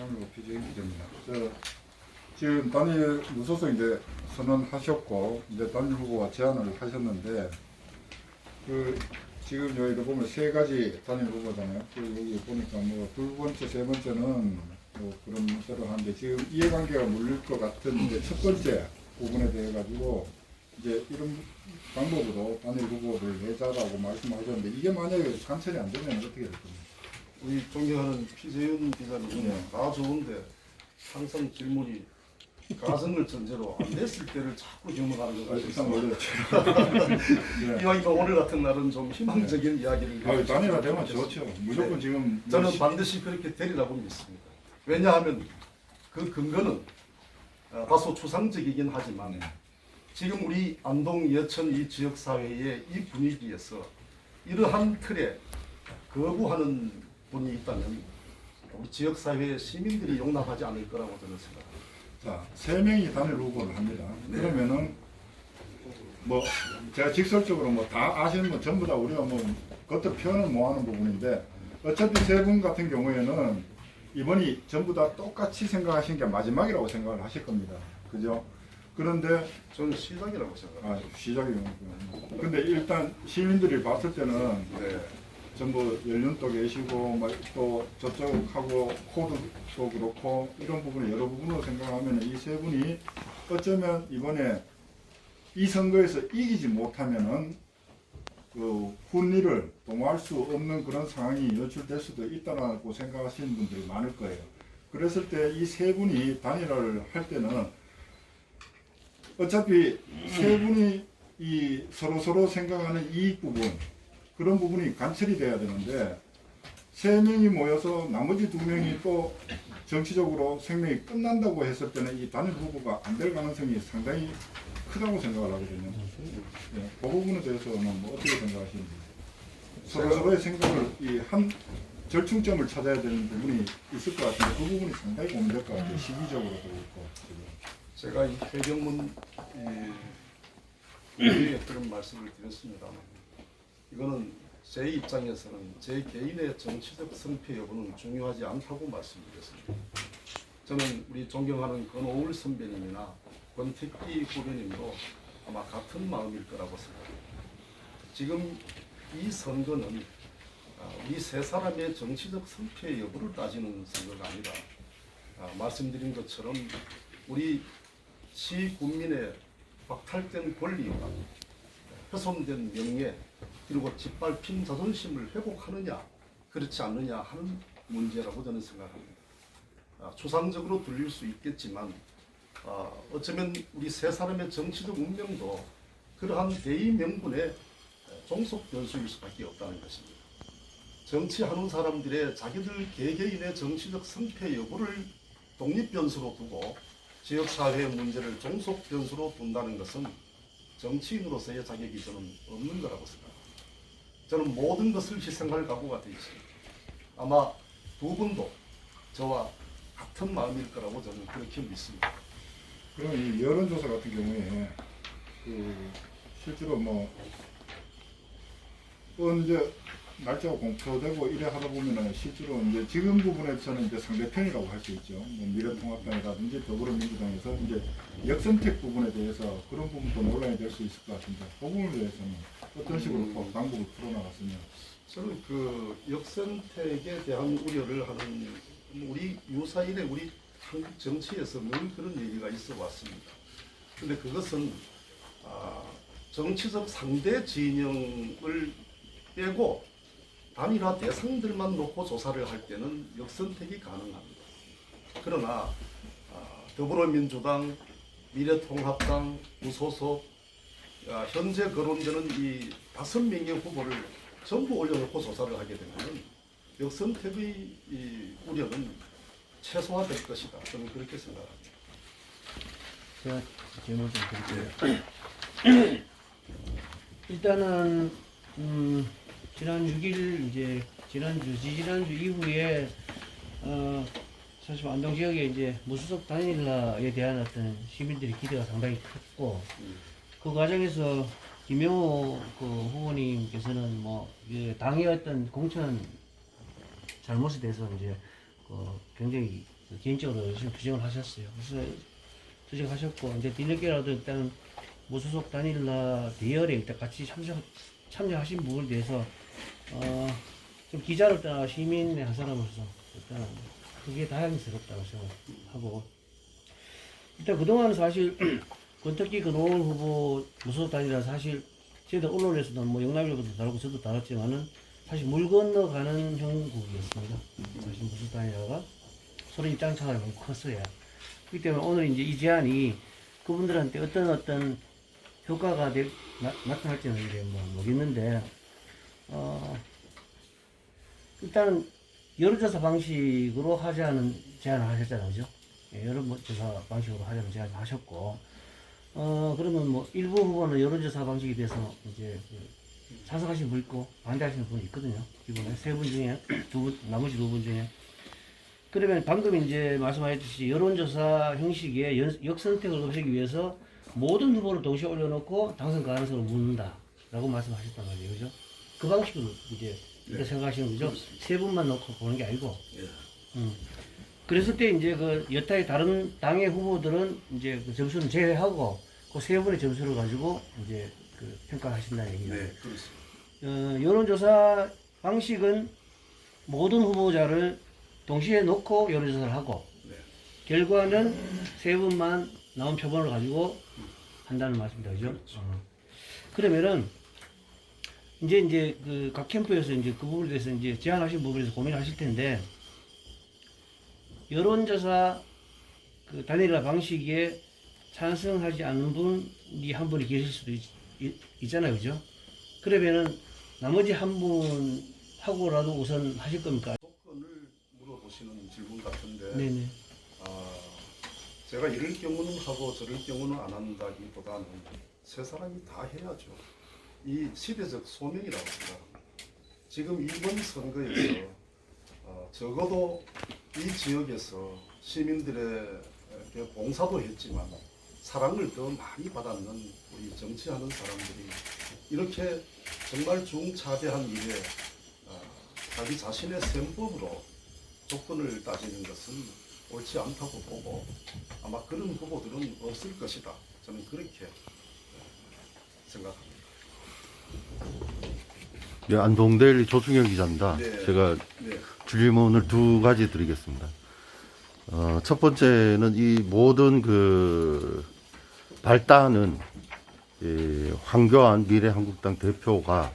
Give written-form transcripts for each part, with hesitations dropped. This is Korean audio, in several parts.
단일후보 피지행 기자입니다. 지금 단일 무소속 이제 선언하셨고 이제 단일 후보가 제안을 하셨는데 지금 여기도 보면 세 가지 단일 후보잖아요. 여기 보니까 뭐 두 번째, 세 번째는 뭐 그런 문제로 하는데 지금 이해관계가 물릴 것 같은 이제 첫 번째 부분에 대해 가지고 이제 이런 방법으로 단일 후보를 내자라고 말씀하셨는데 이게 만약에 관철이 안 되면 어떻게 될 겁니까? 우리 존경하는 피재윤 기자님은 네. 다 좋은데 항상 질문이 가정을 전제로 안 됐을 때를 자꾸 질문하는 것 일단 같아서 원래 이왕이면 오늘 같은 날은 좀 희망적인 이야기를 단일화 되면 좋죠. 무조건 네. 지금 저는 반드시 그렇게 되리라고 믿습니다. 왜냐하면 그 근거는 다소 추상적이긴 하지만 지금 우리 안동, 예천 이 지역사회의 이 분위기에서 이러한 틀에 거부하는 분이 있다면 우리 지역사회의 시민들이 용납하지 않을 거라고 저는 생각합니다. 자, 세 명이 단일 후보를 합니다. 네. 그러면은 뭐 제가 직설적으로 뭐 다 아시는 분 전부 다 우리가 뭐 겉으로 표현을 못 하는 부분인데 어차피 세 분 같은 경우에는 이번이 전부 다 똑같이 생각하신 게 마지막이라고 생각을 하실 겁니다. 그죠? 그런데 저는 시작이라고 생각합니다. 시작이군요. 근데 일단 시민들이 봤을 때는 네. 전부 연륜도 계시고 또 저쪽하고 코드도 그렇고 이런 부분을 여러 부분으로 생각하면 이 세 분이 어쩌면 이번에 이 선거에서 이기지 못하면은 그 훈리를 도모할 수 없는 그런 상황이 연출될 수도 있다고 생각하시는 분들이 많을 거예요. 그랬을 때 이 세 분이 단일화를 할 때는 어차피 세 분이 이 서로 생각하는 이익 부분 그런 부분이 관철이 돼야 되는데 세 명이 모여서 나머지 두 명이 또 정치적으로 생명이 끝난다고 했을 때는 이 단일 후보가 안 될 가능성이 상당히 크다고 생각을 하거든요. 네, 그 부분에 대해서는 뭐 어떻게 생각하시는지 서로의 생각을 이 한 절충점을 찾아야 되는 부분이 있을 것 같은데 그 부분이 상당히 고민될 것 같아요. 시기적으로도 그렇고 제가 이 배경문 위에 그런 말씀을 드렸습니다만 이거는 제 입장에서는 제 개인의 정치적 성패 여부는 중요하지 않다고 말씀드렸습니다. 저는 우리 존경하는 권오울 선배님이나 권택기 후배님도 아마 같은 마음일 거라고 생각합니다. 지금 이 선거는 우리 세 사람의 정치적 성패 여부를 따지는 선거가 아니라 말씀드린 것처럼 우리 시군민의 박탈된 권리와 훼손된 명예 그리고 짓밟힌 자존심을 회복하느냐 그렇지 않느냐 하는 문제라고 저는 생각합니다. 추상적으로 들릴 수 있겠지만 어쩌면 우리 세 사람의 정치적 운명도 그러한 대의 명분의 종속 변수일 수밖에 없다는 것입니다. 정치하는 사람들의 자기들 개개인의 정치적 승패 여부를 독립 변수로 두고 지역사회의 문제를 종속 변수로 둔다는 것은 정치인으로서의 자격이 저는 없는 거라고 생각합니다. 저는 모든 것을 희생할 각오가 되어 있습니다. 아마 두 분도 저와 같은 마음일 거라고 저는 그렇게 믿습니다. 그럼 이 여론조사 같은 경우에 실제로 뭐 언제 날짜가 공표되고 이래 하다 보면은 실제로 이제 지금 부분에서는 이제 상대편이라고 할 수 있죠. 뭐 미래통합당이라든지 더불어민주당에서 이제 역선택 부분에 대해서 그런 부분도 논란이 될 수 있을 것 같은데 그 부분에 대해서는 어떤 식으로 또 방법을 풀어나갔으면 저는 그 역선택에 대한 우려를 하는 우리 유사일에 우리 한국 정치에서 늘 그런 얘기가 있어 왔습니다. 그런데 그것은 정치적 상대 진영을 빼고 단일화 대상들만 놓고 조사를 할 때는 역선택이 가능합니다. 그러나 더불어민주당, 미래통합당, 무소속 현재 거론되는 이 5명의 후보를 전부 올려놓고 조사를 하게 되면 역선택의 이 우려는 최소화될 것이다. 저는 그렇게 생각합니다. 제가 질문 좀 드릴게요. 일단은 지난 6일 이제 지난주 이후에 사실 안동 지역에 이제 무소속 단일화에 대한 어떤 시민들의 기대가 상당히 컸고 그 과정에서 김영호 그 후보님께서는 뭐 당의 어떤 공천 잘못에 대해서 이제 굉장히 개인적으로 열심히 투쟁을 하셨어요. 그래서 투쟁하셨고 이제 뒤늦게라도 일단 무소속 단일화 대열에 일단 같이 참여하신 부분에 대해서 좀 기자를 떠나 시민의 한 사람으로서 일단 그게 다행스럽다고 생각하고 일단 그동안 사실 권특기 근호원 후보 무소속 단일화 사실 저희들 언론에서도 뭐 영남일보도 다루고 저도 다뤘지만은 사실 물 건너가는 형국이었습니다. 사실 무소속 단일화가 서로 입장 차이가 너무 컸어요. 그렇기 때문에 오늘 이제 이 제안이 그분들한테 어떤 효과가 나타날지는 이제 뭐 모르겠는데, 일단 여론조사 방식으로 하자는 제안을 하셨잖아요, 그죠? 예, 여론조사 방식으로 하자는 제안을 하셨고, 그러면 뭐 일부 후보는 여론조사 방식에 대해서 이제 찬성하시는 분 있고 반대하시는 분이 있거든요. 이번에 세 분 중에 나머지 두 분 중에. 그러면 방금 이제 말씀하셨듯이 여론조사 형식의 역선택을 없애기 위해서 모든 후보를 동시에 올려놓고 당선 가능성을 묻는다라고 말씀하셨단 말이에요, 그죠? 그 방식으로 이제 이렇게 생각하시는 거죠? 세 분만 놓고 보는 게 아니고. 그랬을 때 이제 그 여타의 다른 당의 후보들은 이제 그 점수를 제외하고 그 세 분의 점수를 가지고 이제 그 평가를 하신다는 얘기죠. 네, 그렇습니다. 여론조사 방식은 모든 후보자를 동시에 놓고 여론조사를 하고 네. 결과는 세 분만 나온 표본을 가지고 한다는 말씀입니다, 그죠? 그렇죠. 그러면은 이제 그 각 캠프에서 이제 그 부분에 대해서 이제 제안하신 부분에 대해서 고민하실 텐데 여론조사 그 단일화 방식에 찬성하지 않는 분이 한 분이 계실 수도 있잖아요, 그죠? 그러면은 나머지 한 분하고라도 우선 하실 겁니까? 조건을 물어보시는 질문 같은데, 네네. 제가 이럴 경우는 하고 저럴 경우는 안 한다기보다는 세 사람이 다 해야죠. 이 시대적 소명이라고 생각합니다. 지금 이번 선거에서 적어도 이 지역에서 시민들에게 봉사도 했지만 사랑을 더 많이 받았는 우리 정치하는 사람들이 이렇게 정말 중차대한 일에 자기 자신의 셈법으로 조건을 따지는 것은 옳지 않다고 보고 아마 그런 후보들은 없을 것이다. 저는 그렇게 생각합니다. 네, 안동대일 조승혁 기자입니다. 네. 제가 네. 질문을 두 가지 드리겠습니다. 첫 번째는 이 모든 그 발단은 황교안 미래한국당 대표가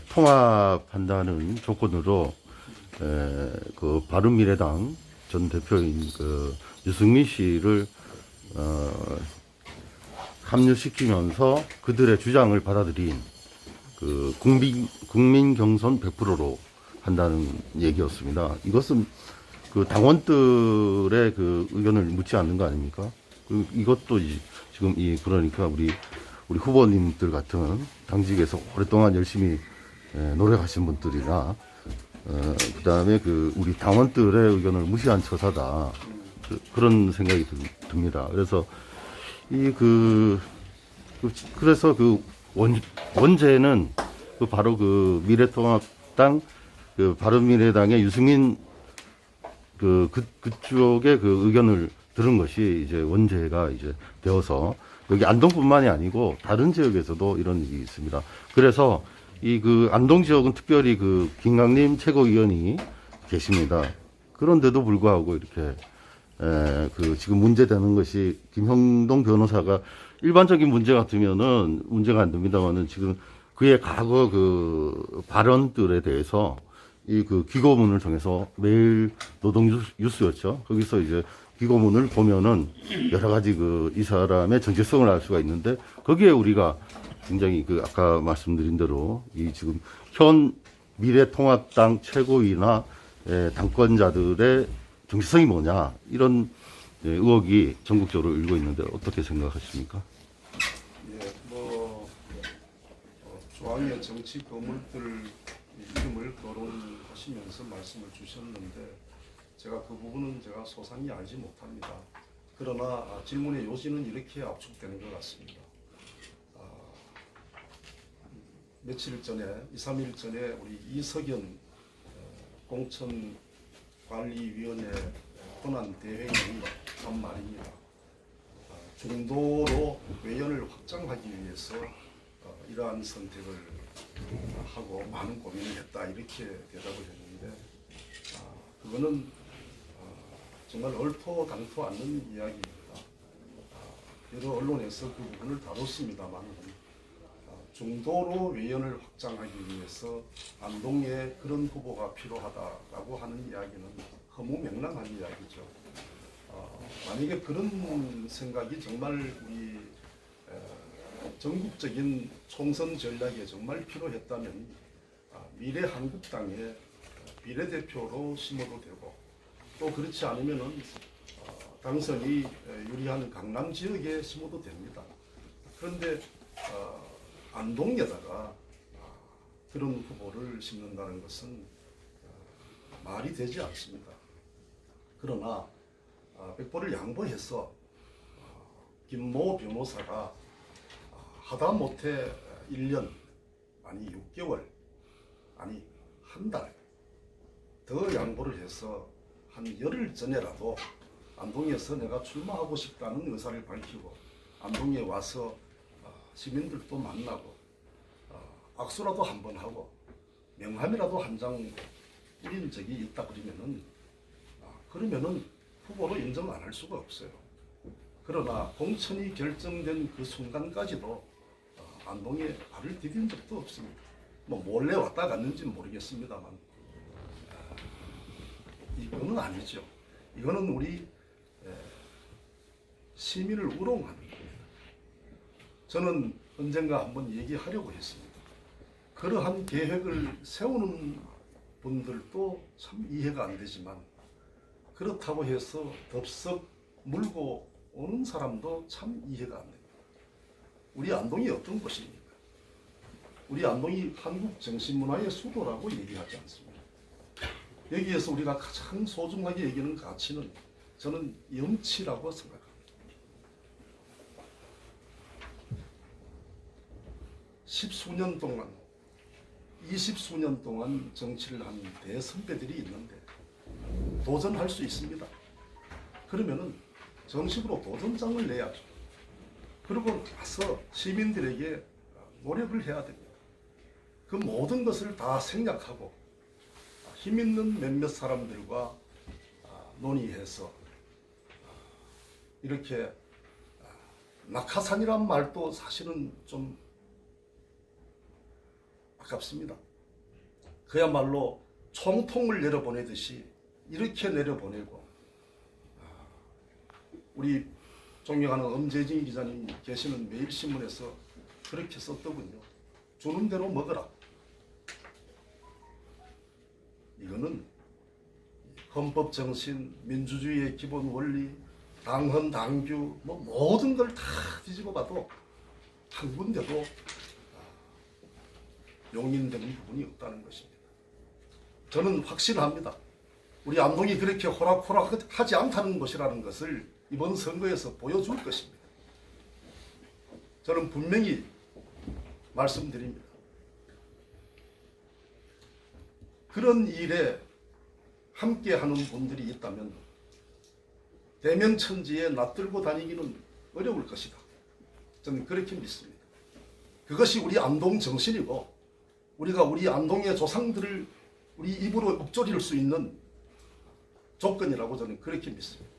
통합한다는 조건으로 그 바른미래당 전 대표인 그 유승민 씨를 합류시키면서 그들의 주장을 받아들인 그 국민 경선 100%로 한다는 얘기였습니다. 이것은 그 당원들의 그 의견을 묻지 않는 거 아닙니까? 이것도 지금 그러니까 우리 후보님들 같은 당직에서 오랫동안 열심히 노력하신 분들이나 그다음에 그 우리 당원들의 의견을 무시한 처사다. 그런 생각이 듭니다. 그래서 그래서 그 원제는 바로 그 미래통합당 그 바른미래당의 유승민 그쪽의 그 의견을 들은 것이 이제 원제가 이제 되어서 여기 안동뿐만이 아니고 다른 지역에서도 이런 일이 있습니다. 그래서 그 안동 지역은 특별히 그 김강림 최고위원이 계십니다. 그런데도 불구하고 이렇게 그 지금 문제되는 것이 김형동 변호사가 일반적인 문제 같으면은 문제가 안 됩니다만은 지금 그의 과거 그 발언들에 대해서 그 기고문을 통해서 매일 노동 뉴스였죠. 거기서 이제 기고문을 보면은 여러 가지 이 사람의 정체성을 알 수가 있는데 거기에 우리가 굉장히 아까 말씀드린 대로 지금 현 미래통합당 최고위나 당권자들의 정체성이 뭐냐 이런 의혹이 전국적으로 일고 있는데 어떻게 생각하십니까? 예, 중앙의 정치 거물들 이름을 거론하시면서 말씀을 주셨는데 제가 그 부분은 제가 소상히 알지 못합니다. 그러나 질문의 요지는 이렇게 압축되는 것 같습니다. 며칠 전에 2, 3일 전에 우리 이석연 공천 관리위원회 권한 대회의는 한 말입니다. 중도로 외연을 확장하기 위해서 이러한 선택을 하고 많은 고민을 했다 이렇게 대답을 했는데 그거는 정말 얼토당토 않는 이야기입니다. 여러 언론에서 그 부분을 다뤘습니다만 중도로 외연을 확장하기 위해서 안동에 그런 후보가 필요하다라고 하는 이야기는 허무맹랑한 이야기죠. 만약에 그런 생각이 정말 우리 전국적인 총선 전략에 정말 필요했다면 미래 한국당의 비례대표로 심어도 되고 또 그렇지 않으면은 당선이 유리한 강남 지역에 심어도 됩니다. 그런데 안동에다가 그런 후보를 심는다는 것은 말이 되지 않습니다. 그러나 백보를 양보해서 김모 변호사가 하다못해 1년 아니 6개월 아니 한 달 더 양보를 해서 한 열흘 전에라도 안동에서 내가 출마하고 싶다는 의사를 밝히고 안동에 와서 시민들도 만나고 악수라도 한번 하고 명함이라도 한 장 뿌린 적이 있다 그러면은 후보로 인정 안 할 수가 없어요. 그러나 공천이 결정된 그 순간까지도 안동에 발을 디딘 적도 없습니다. 뭐 몰래 왔다 갔는지는 모르겠습니다만 이거는 아니죠. 이거는 우리 시민을 우롱하는 겁니다. 저는 언젠가 한번 얘기하려고 했습니다. 그러한 계획을 세우는 분들도 참 이해가 안 되지만 그렇다고 해서 덥석 물고 오는 사람도 참 이해가 안 됩니다. 우리 안동이 어떤 곳입니까? 우리 안동이 한국 정신문화의 수도라고 얘기하지 않습니다. 여기에서 우리가 가장 소중하게 여기는 가치는 저는 염치라고 생각합니다. 10수년 동안 20수년 동안 정치를 한 대선배들이 있는데 도전할 수 있습니다. 그러면은 정식으로 도전장을 내야죠. 그리고 나서 시민들에게 노력을 해야 됩니다. 그 모든 것을 다 생략하고 힘 있는 몇몇 사람들과 논의해서 이렇게 낙하산이란 말도 사실은 좀 아깝습니다. 그야말로 총통을 내려보내듯이 이렇게 내려보내고 우리 존경하는 엄재진 기자님 계시는 매일신문에서 그렇게 썼더군요. 주는 대로 먹어라. 이거는 헌법 정신, 민주주의의 기본 원리, 당헌, 당규 뭐 모든 걸 다 뒤집어 봐도 한 군데도 용인되는 부분이 없다는 것입니다. 저는 확신합니다. 우리 안동이 그렇게 호락호락하지 않다는 것이라는 것을 이번 선거에서 보여줄 것입니다. 저는 분명히 말씀드립니다. 그런 일에 함께하는 분들이 있다면 대명천지에 낯들고 다니기는 어려울 것이다. 저는 그렇게 믿습니다. 그것이 우리 안동 정신이고 우리가 우리 안동의 조상들을 우리 입으로 읊조릴 수 있는 조건이라고 저는 그렇게 믿습니다.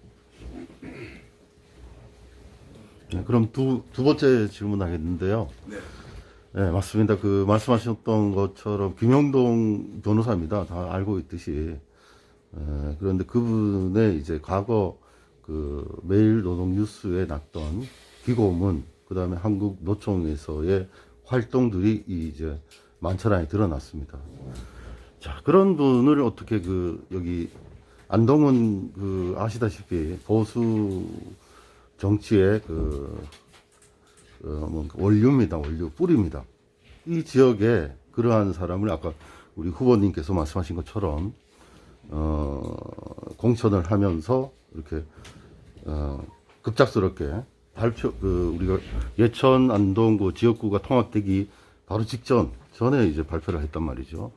네, 그럼 두 번째 질문하겠는데요. 네. 네, 맞습니다. 그 말씀하셨던 것처럼 김영동 변호사입니다. 다 알고 있듯이. 그런데 그분의 이제 과거 그 매일노동뉴스에 났던 기고문, 그 다음에 한국노총에서의 활동들이 이제 만천하에 드러났습니다. 자, 그런 분을 어떻게 여기 안동은 아시다시피 보수 정치의 원류입니다. 원류, 뿌리입니다. 이 지역에 그러한 사람을 아까 우리 후보님께서 말씀하신 것처럼, 공천을 하면서 이렇게, 급작스럽게 우리가 예천 안동 지역구가 통합되기 바로 전에 이제 발표를 했단 말이죠.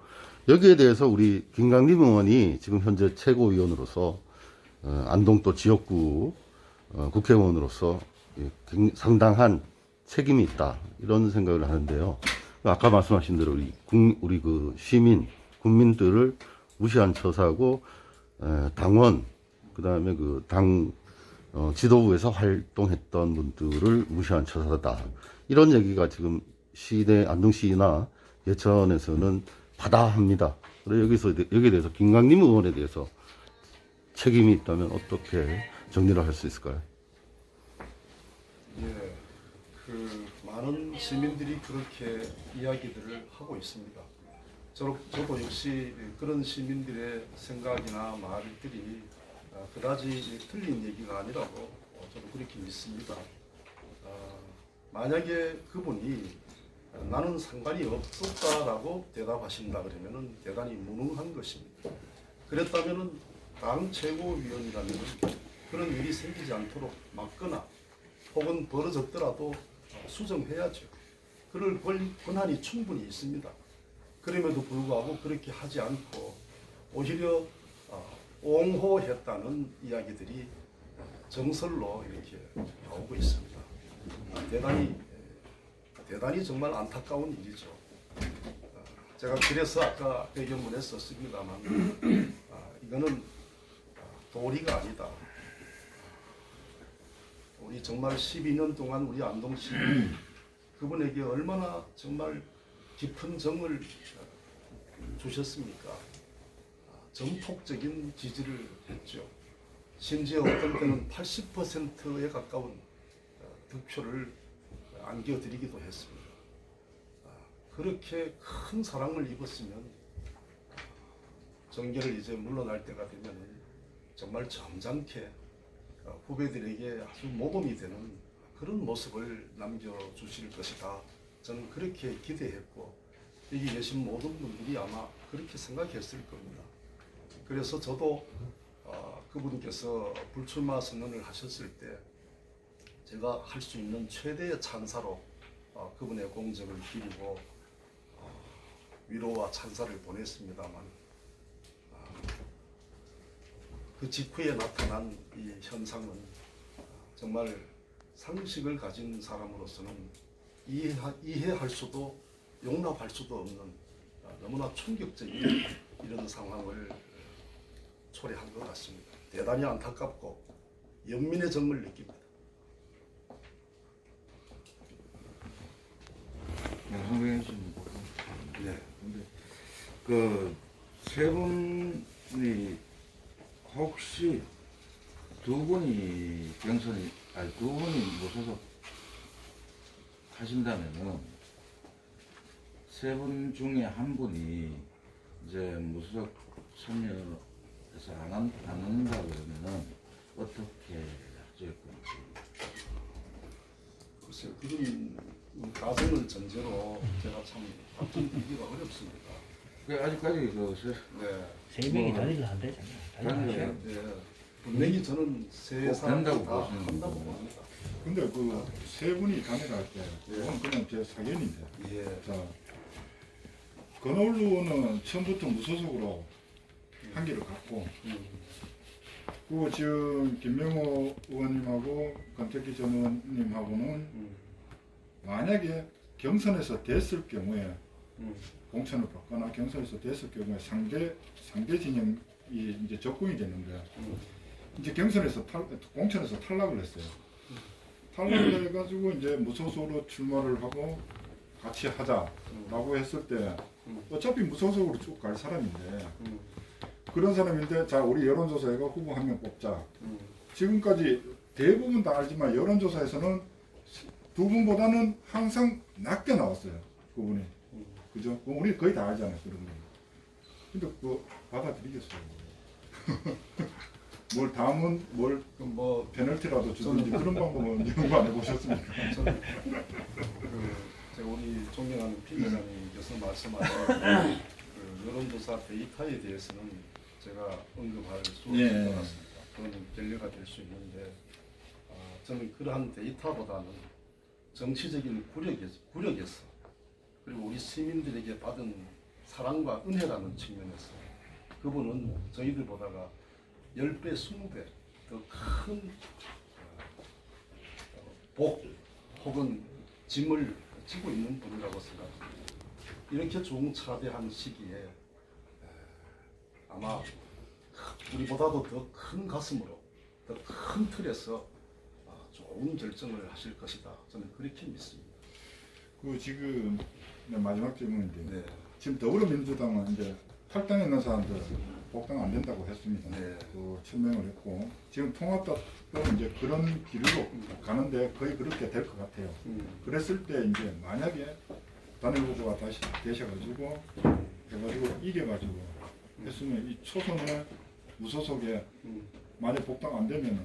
여기에 대해서 우리 김강림 의원이 지금 현재 최고위원으로서 안동 또 지역구 국회의원으로서 상당한 책임이 있다 이런 생각을 하는데요. 아까 말씀하신 대로 우리 그 시민 국민들을 무시한 처사고 당원 그다음에 그 당 지도부에서 활동했던 분들을 무시한 처사다 이런 얘기가 지금 안동시나 예천에서는 바다합니다. 그래서 여기에 대해서 김강림 의원에 대해서 책임이 있다면 어떻게 정리를 할 수 있을까요? 예, 많은 시민들이 그렇게 이야기들을 하고 있습니다. 저도 역시 그런 시민들의 생각이나 말들이 그다지 틀린 얘기가 아니라고 저도 그렇게 믿습니다. 만약에 그분이 나는 상관이 없었다라고 대답하신다 그러면은 대단히 무능한 것입니다. 그랬다면은 당 최고위원이라면 그런 일이 생기지 않도록 막거나 혹은 벌어졌더라도 수정해야죠. 그럴 권한이 충분히 있습니다. 그럼에도 불구하고 그렇게 하지 않고 오히려 옹호했다는 이야기들이 정설로 이렇게 나오고 있습니다. 대단히 정말 안타까운 일이죠. 제가 그래서 아까 배경문에 썼습니다만 이거는 도리가 아니다. 우리 정말 12년 동안 우리 안동시 그분에게 얼마나 정말 깊은 정을 주셨습니까? 전폭적인 지지를 했죠. 심지어 어떤 때는 80%에 가까운 득표를 안겨드리기도 했습니다. 그렇게 큰 사랑을 입었으면 정계를 이제 물러날 때가 되면 정말 점잖게 후배들에게 아주 모범이 되는 그런 모습을 남겨주실 것이다. 저는 그렇게 기대했고 여기 계신 모든 분들이 아마 그렇게 생각했을 겁니다. 그래서 저도 그분께서 불출마 선언을 하셨을 때 제가 할 수 있는 최대의 찬사로 그분의 공적을 기리고 위로와 찬사를 보냈습니다만 그 직후에 나타난 이 현상은 정말 상식을 가진 사람으로서는 이해할 수도 용납할 수도 없는 너무나 충격적인 이런 상황을 초래한 것 같습니다. 대단히 안타깝고 연민의 정을 느낍니다. 황병현 씨는 네. 근데 그 세 분이 혹시 두 분이 두 분이 무소속 하신다면은 세 분 중에 한 분이 이제 무소속 참여해서 안 한다 그러면은 어떻게 하실 건지. 글쎄요, 그분 가정을 전제로 제가 참 답변드리기가 어렵습니다. 아직까지 네. 세 명이 뭐, 단일을 안 되잖아요. 단일을 단일을 하셔야 네. 분명히 저는 세 꼭 사람 다 된다고 보시는 한다고 거군요. 봅니다. 근데 그 세 분이 단일할 때 그건 그냥 제 사견인데. 예. 자, 건호울 의원은 처음부터 무소속으로 한기를 갖고, 그리고 지금 김명호 의원님하고 권태기 전 의원님하고는 만약에 경선에서 됐을 경우에 공천을 받거나 경선에서 됐을 경우에 상대 진영이 이제 적군이 됐는데 이제 공천에서 탈락을 했어요. 탈락을 해가지고 이제 무소속으로 출마를 하고 같이 하자라고 했을 때 어차피 무소속으로 쭉 갈 사람인데 그런 사람인데 자 우리 여론조사에가 후보 한 명 뽑자. 지금까지 대부분 다 알지만 여론조사에서는 두 분보다는 항상 낮게 나왔어요. 그분이. 그죠? 우리 거의 다 알잖아요. 그런 거. 근데 그거 받아들이겠어요. 뭘 다음은 뭘 뭐 페널티라도 주든지 그런 방법은 연구 안 해보셨습니까? 저는 제가 우리 존경하는 피 회장님께서 말씀하신 그 여론조사 데이터에 대해서는 제가 언급할 수 없을 예. 것 같습니다. 그건 변례가 될 수 있는데 저는 그러한 데이터보다는 정치적인 구력에서 그리고 우리 시민들에게 받은 사랑과 은혜라는 측면에서 그분은 저희들보다가 10배, 20배 더 큰 복 혹은 짐을 지고 있는 분이라고 생각합니다. 이렇게 중차대한 시기에 아마 우리보다도 더 큰 가슴으로 더 큰 틀에서 좋은 결정을 하실 것이다. 저는 그렇게 믿습니다. 그 지금 마지막 질문인데 네. 지금 더불어민주당은 이제 탈당에 있는 사람들 복당 안 된다고 했습니다. 네. 그 철명을 했고 지금 통합당은 이제 그런 길로 가는데 거의 그렇게 될 것 같아요. 그랬을 때 이제 만약에 단일 후보가 다시 되셔가지고 해가지고 이겨가지고 했으면 이 초선의 무소속에 만약 복당 안 되면은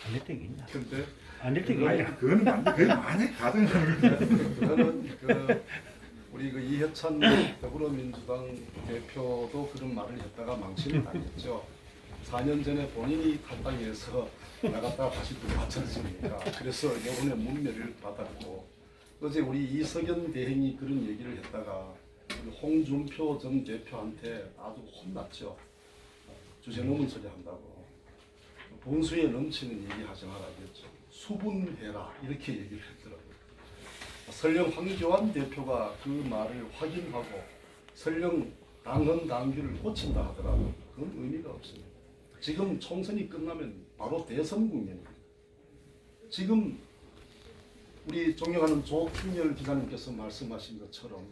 안 될 때가 있나? 근데 안 될 때가 아니 있나? 그거는 맞는데 그게 만약 가정을 그거는 우리 그 이해찬 더불어민주당 대표도 그런 말을 했다가 망신을 당했죠. 4년 전에 본인이 탈당해서 나갔다가 다시 들어왔지 않습니까? 그래서 여론의 문매를 받았고 어제 우리 이석연 대행이 그런 얘기를 했다가 우리 홍준표 전 대표한테 아주 혼났죠. 주제넘은 소리 한다고. 분수에 넘치는 얘기 하지 말아야겠죠. 수분해라 이렇게 얘기를 했더라고요. 설령 황교안 대표가 그 말을 확인하고 설령 당헌 당규를 고친다 하더라도 그건 의미가 없습니다. 지금 총선이 끝나면 바로 대선 국면입니다. 지금 우리 존경하는 조충렬 기자님께서 말씀하신 것처럼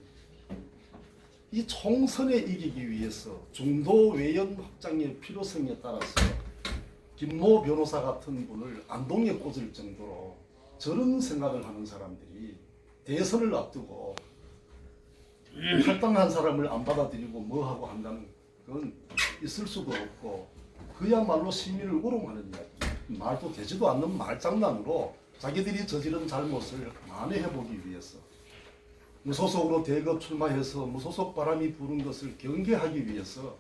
이 총선에 이기기 위해서 중도 외연 확장의 필요성에 따라서 김모 변호사 같은 분을 안동에 꽂을 정도로 저런 생각을 하는 사람들이 대선을 앞두고 탈당한 사람을 안 받아들이고 뭐하고 한다는 건 있을 수도 없고 그야말로 시민을 우롱하는 이야기, 말도 되지도 않는 말장난으로 자기들이 저지른 잘못을 만회해보기 위해서 무소속으로 대거 출마해서 무소속 바람이 부는 것을 경계하기 위해서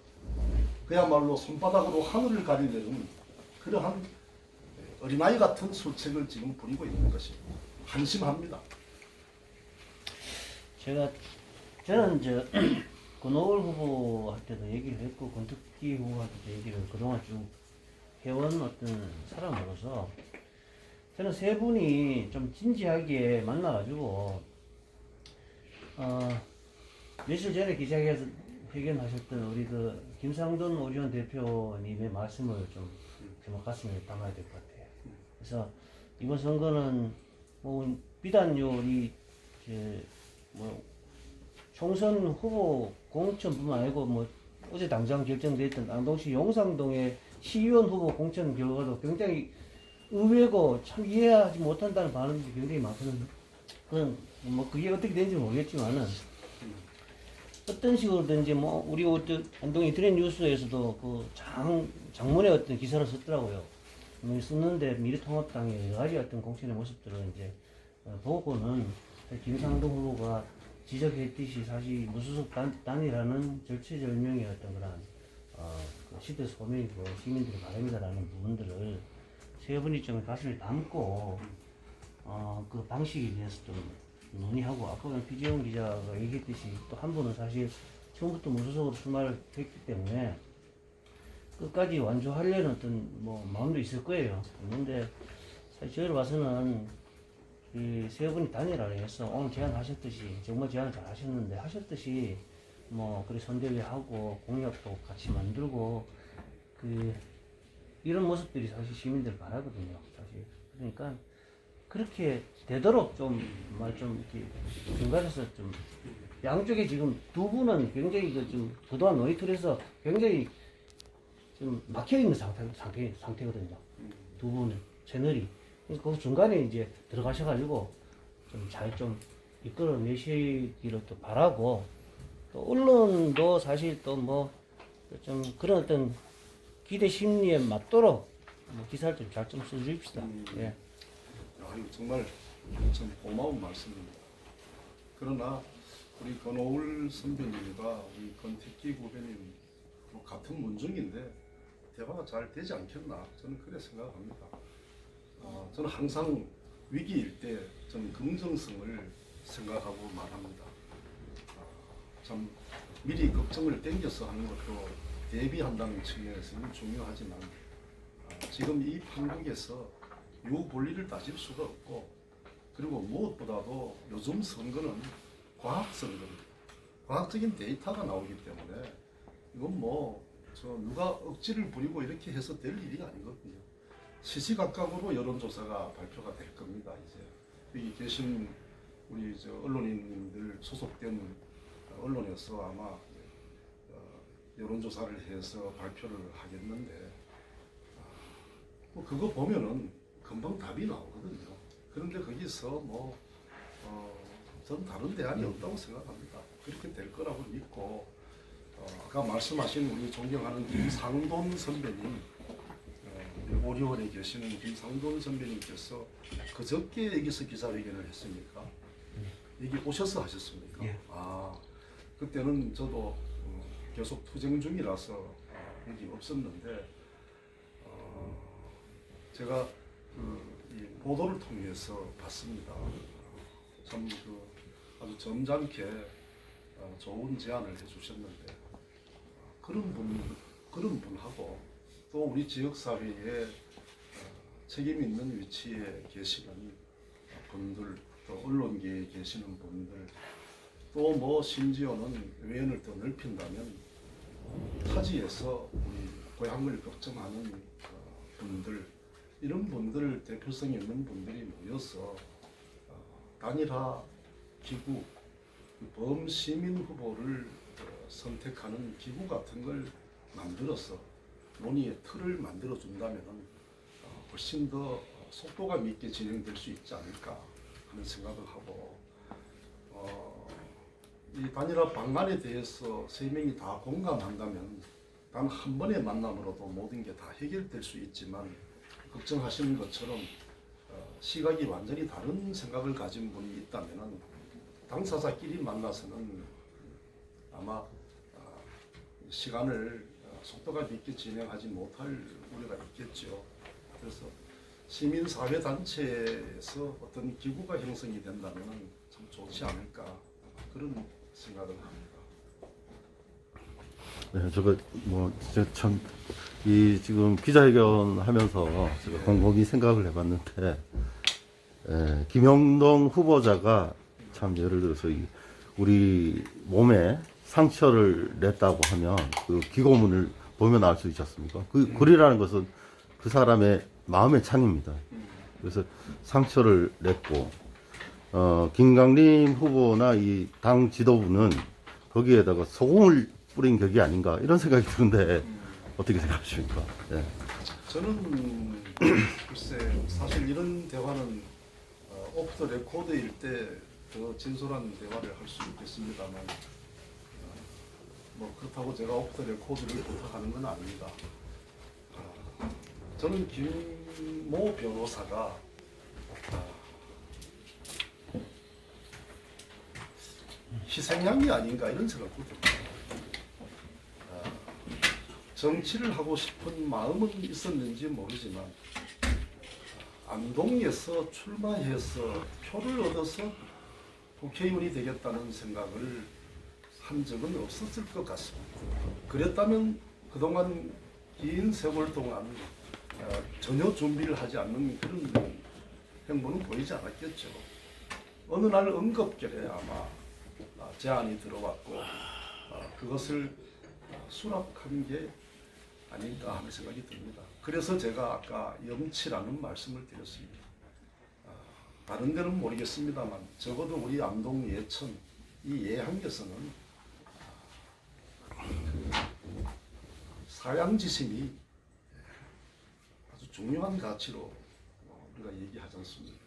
그야말로 손바닥으로 하늘을 가리려는 그러한 어린아이 같은 술책을 지금 부리고 있는 것입니다. 한심합니다. 저는 권오을 후보한테도 얘기를 했고 권특기 후보한테도 얘기를 그동안 쭉 해온 어떤 사람으로서 저는 세 분이 좀 진지하게 만나가지고 며칠 전에 기자회견하셨던 우리 그 김상돈 오리온 대표님의 말씀을 좀 제목 가슴에 담아야 될 것 같아요. 그래서 이번 선거는 뭐 비단요리 뭐 총선 후보 공천뿐만 아니고 뭐 어제 당장 결정됐던 안동시 용상동의 시의원 후보 공천 결과도 굉장히 의외고 참 이해하지 못한다는 반응이 굉장히 많거든요. 그건 뭐 그게 어떻게 되는지 모르겠지만은 어떤 식으로든지 뭐 우리 안동 인터넷 뉴스에서도 그 장문의 어떤 기사를 썼더라고요. 썼는데 미래통합당의 여러 가지 어떤 공천의 모습들을 이제 보고는 김상동 후보가 지적했듯이 사실 무소속 단이라는 절체절명의 어떤 그런 그 시대 소명이고 시민들의 바람이다라는 부분들을 세 분이 좀 가슴에 담고 그 방식에 대해서 좀 논의하고 아까 피지용 기자가 얘기했듯이 또 한 분은 사실 처음부터 무소속으로 출마를 했기 때문에 끝까지 완주하려는 어떤 뭐 마음도 있을 거예요. 그런데 사실 저희로 봐서는 이 세 분이 단일화를 해서 오늘 제안하셨듯이 정말 제안을 잘 하셨는데 하셨듯이 뭐 그래 선대위 하고 공약도 같이 만들고 그 이런 모습들이 사실 시민들 바라거든요. 사실 그러니까 그렇게 되도록 좀 이렇게 중간에서 좀 양쪽에 지금 두 분은 굉장히 좀 그동안 논의틀에서 굉장히 좀 막혀 있는 상태거든요. 두 분은 채널이. 그 중간에 이제 들어가셔가지고 좀 잘 좀 이끌어내시기를 또 바라고 또 언론도 사실 또 뭐 좀 그런 어떤 기대 심리에 맞도록 뭐 기사를 좀 잘 좀 써주십시다. 예. 아유, 정말 참 고마운 말씀입니다. 그러나 우리 권오을 선배님과 우리 권택기 후배님 같은 문중인데 대화가 잘 되지 않겠나 저는 그렇게 생각합니다. 저는 항상 위기일 때 저는 긍정성을 생각하고 말합니다. 참 미리 걱정을 땡겨서 하는 것도 대비한다는 측면에서는 중요하지만 지금 이 판국에서 유불리를 따질 수가 없고 그리고 무엇보다도 요즘 선거는 과학 선거입니다. 과학적인 데이터가 나오기 때문에 이건 누가 억지를 부리고 이렇게 해서 될 일이 아니거든요. 시시각각으로 여론조사가 발표가 될 겁니다. 이제 여기 계신 우리 언론인들 소속된 언론에서 아마 여론조사를 해서 발표를 하겠는데 그거 보면은 금방 답이 나오거든요. 그런데 거기서 전 다른 대안이 없다고 생각합니다. 그렇게 될 거라고 믿고 아까 말씀하신 우리 존경하는 김상돈 선배님, 오리원에 계시는 김상돈 선배님께서 그저께 여기서 기자회견을 했습니까? 여기 오셔서 하셨습니까? 예. 그때는 저도 계속 투쟁 중이라서 여기 없었는데 제가 이 보도를 통해서 봤습니다. 참 아주 점잖게 좋은 제안을 해주셨는데 그런 분하고 또 우리 지역사회에 책임 있는 위치에 계시는 분들 또 언론계에 계시는 분들 또 심지어는 외연을 더 넓힌다면 타지에서 우리 고향을 걱정하는 분들 이런 분들 대표성 있는 분들이 모여서 단일화 기구 범시민 후보를 선택하는 기구 같은 걸 만들어서 논의의 틀을 만들어 준다면 훨씬 더 속도감 있게 진행될 수 있지 않을까 하는 생각을 하고 이 단일화 방안에 대해서 세 명이 다 공감한다면 단 한 번의 만남으로도 모든 게 다 해결될 수 있지만 걱정하시는 것처럼 시각이 완전히 다른 생각을 가진 분이 있다면 당사자끼리 만나서는 아마 시간을 속도감 있게 진행하지 못할 우려가 있겠죠. 그래서 시민사회단체에서 어떤 기구가 형성이 된다면 참 좋지 않을까 그런 생각을 합니다. 네, 지금 기자회견 하면서 제가 곰곰이 생각을 해봤는데, 김영동 후보자가 참 예를 들어서 우리 몸에 상처를 냈다고 하면 그 기고문을 보면 알 수 있지 않습니까? 그 글이라는 것은 그 사람의 마음의 창입니다. 그래서 상처를 냈고, 김강림 후보나 이 당 지도부는 거기에다가 소금을 뿌린 격이 아닌가 이런 생각이 드는데 어떻게 생각하십니까? 네. 저는 글쎄 사실 이런 대화는 오프 더 레코드일 때 더 진솔한 대화를 할 수 있겠습니다만 그렇다고 제가 오프 더 레코드를 부탁하는 건 아닙니다. 저는 김모 변호사가 희생양이 아닌가 이런 생각도 듭니다. 정치를 하고 싶은 마음은 있었는지 모르지만 안동에서 출마해서 표를 얻어서 국회의원이 되겠다는 생각을 한 적은 없었을 것 같습니다. 그랬다면 그동안 긴 세월 동안 전혀 준비를 하지 않는 그런 행보는 보이지 않았겠죠. 어느 날 응급결에 아마 제안이 들어왔고 그것을 수락한 게 아닌가 하는 생각이 듭니다. 그래서 제가 아까 염치라는 말씀을 드렸습니다. 다른 데는 모르겠습니다만 적어도 우리 안동 예천 이 예항에서는 그 사양지심이 아주 중요한 가치로 우리가 얘기하지 않습니까?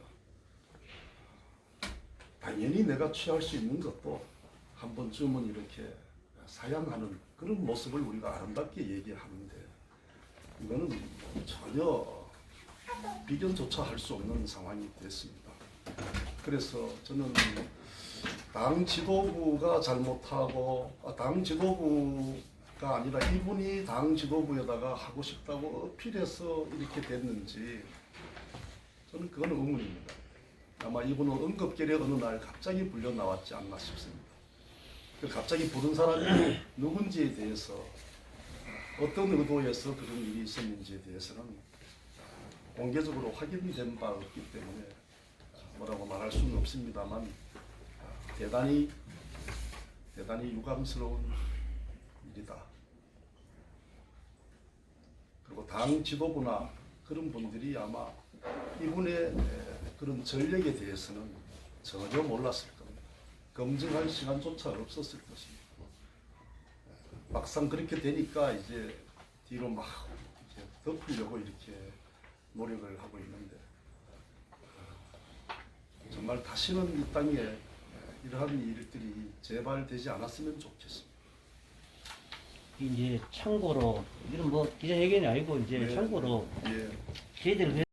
당연히 내가 취할 수 있는 것도 한 번쯤은 이렇게 사양하는 그런 모습을 우리가 아름답게 얘기하는데 이거는 전혀 비견조차 할 수 없는 상황이 됐습니다. 그래서 저는 당 지도부가 잘못하고 당 지도부가 아니라 이분이 당 지도부에다가 하고 싶다고 어필해서 이렇게 됐는지 저는 그건 의문입니다. 아마 이분은 응급결에 어느 날 갑자기 불려 나왔지 않나 싶습니다. 갑자기 부른 사람이 누군지에 대해서 어떤 의도에서 그런 일이 있었는지에 대해서는 공개적으로 확인된 바 없기 때문에 뭐라고 말할 수는 없습니다만 대단히 유감스러운 일이다. 그리고 당 지도부나 그런 분들이 아마 이분의 그런 전력에 대해서는 전혀 몰랐을 겁니다. 검증할 시간조차 없었을 것입니다. 막상 그렇게 되니까 이제 뒤로 막 이제 덮으려고 이렇게 노력을 하고 있는데 정말 다시는 이 땅에 이러한 일들이 재발되지 않았으면 좋겠습니다. 이제 참고로 이건 뭐 기자회견이 아니고 이제 네. 참고로 예. 저희들